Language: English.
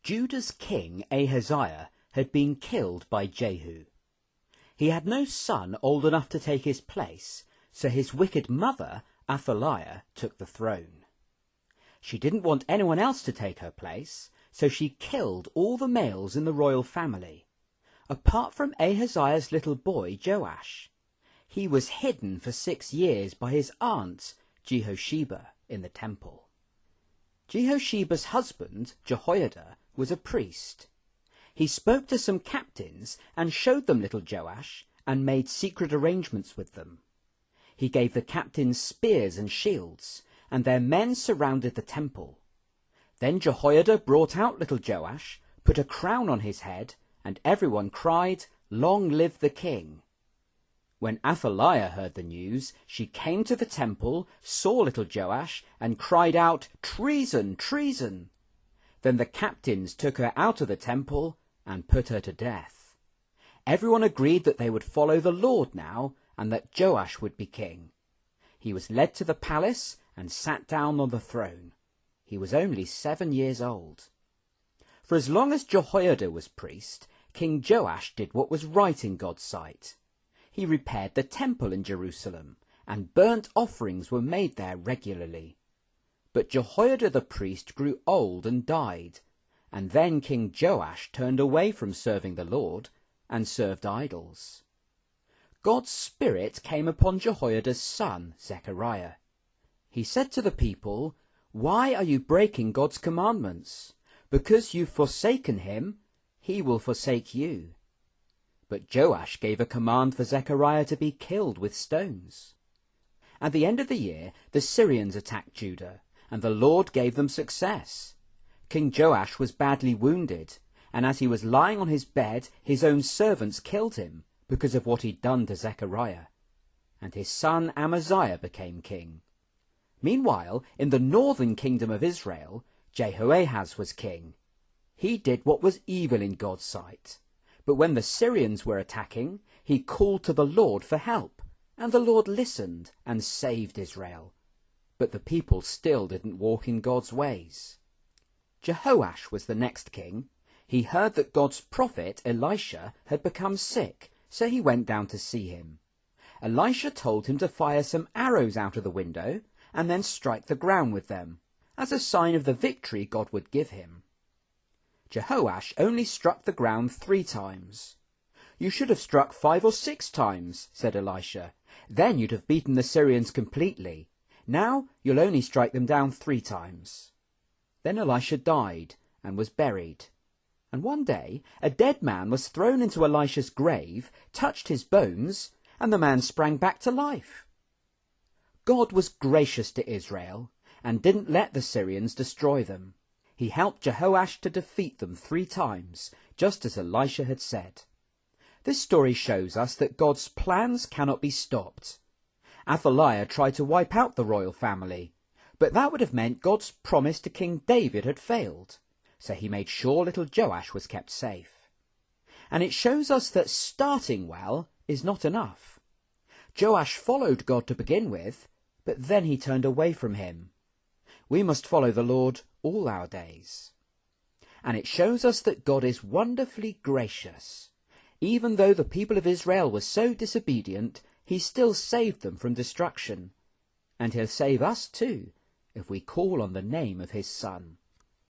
Judah's king Ahaziah had been killed by Jehu. He had no son old enough to take his place, so his wicked mother, Athaliah, took the throne. She didn't want anyone else to take her place, so she killed all the males in the royal family, apart from Ahaziah's little boy Joash. He was hidden for 6 years by his aunt Jehosheba in the temple. Jehosheba's husband, Jehoiada, was a priest. He spoke to some captains and showed them little Joash and made secret arrangements with them. He gave the captains spears and shields, and their men surrounded the temple. Then Jehoiada brought out little Joash, put a crown on his head, and everyone cried, "Long live the king!" When Athaliah heard the news, she came to the temple, saw little Joash, and cried out, "Treason! Treason!" Then the captains took her out of the temple and put her to death. Everyone agreed that they would follow the Lord now, and that Joash would be king. He was led to the palace and sat down on the throne. He was only 7 years old. For as long as Jehoiada was priest, King Joash did what was right in God's sight. He repaired the temple in Jerusalem, and burnt offerings were made there regularly. But Jehoiada the priest grew old and died, and then King Joash turned away from serving the Lord and served idols. God's Spirit came upon Jehoiada's son, Zechariah. He said to the people, "Why are you breaking God's commandments? Because you've forsaken him, he will forsake you." But Joash gave a command for Zechariah to be killed with stones. At the end of the year, the Syrians attacked Judah, and the Lord gave them success. King Joash was badly wounded, and as he was lying on his bed, his own servants killed him because of what he'd done to Zechariah. And his son Amaziah became king. Meanwhile, in the northern kingdom of Israel, Jehoahaz was king. He did what was evil in God's sight. But when the Syrians were attacking, he called to the Lord for help, and the Lord listened and saved Israel. But the people still didn't walk in God's ways. Jehoash was the next king. He heard that God's prophet Elisha had become sick, so he went down to see him. Elisha told him to fire some arrows out of the window and then strike the ground with them, as a sign of the victory God would give him. Jehoash only struck the ground 3 times. "You should have struck 5 or 6 times," said Elisha. "Then you'd have beaten the Syrians completely. Now you'll only strike them down 3 times. Then Elisha died and was buried. And one day a dead man was thrown into Elisha's grave, touched his bones, and the man sprang back to life. God was gracious to Israel and didn't let the Syrians destroy them. He helped Jehoash to defeat them 3 times, just as Elisha had said. This story shows us that God's plans cannot be stopped. Athaliah tried to wipe out the royal family, but that would have meant God's promise to King David had failed, so he made sure little Joash was kept safe. And it shows us that starting well is not enough. Joash followed God to begin with, but then he turned away from him. We must follow the Lord all our days. And it shows us that God is wonderfully gracious. Even though the people of Israel were so disobedient, he still saved them from destruction. And he'll save us too, if we call on the name of his Son.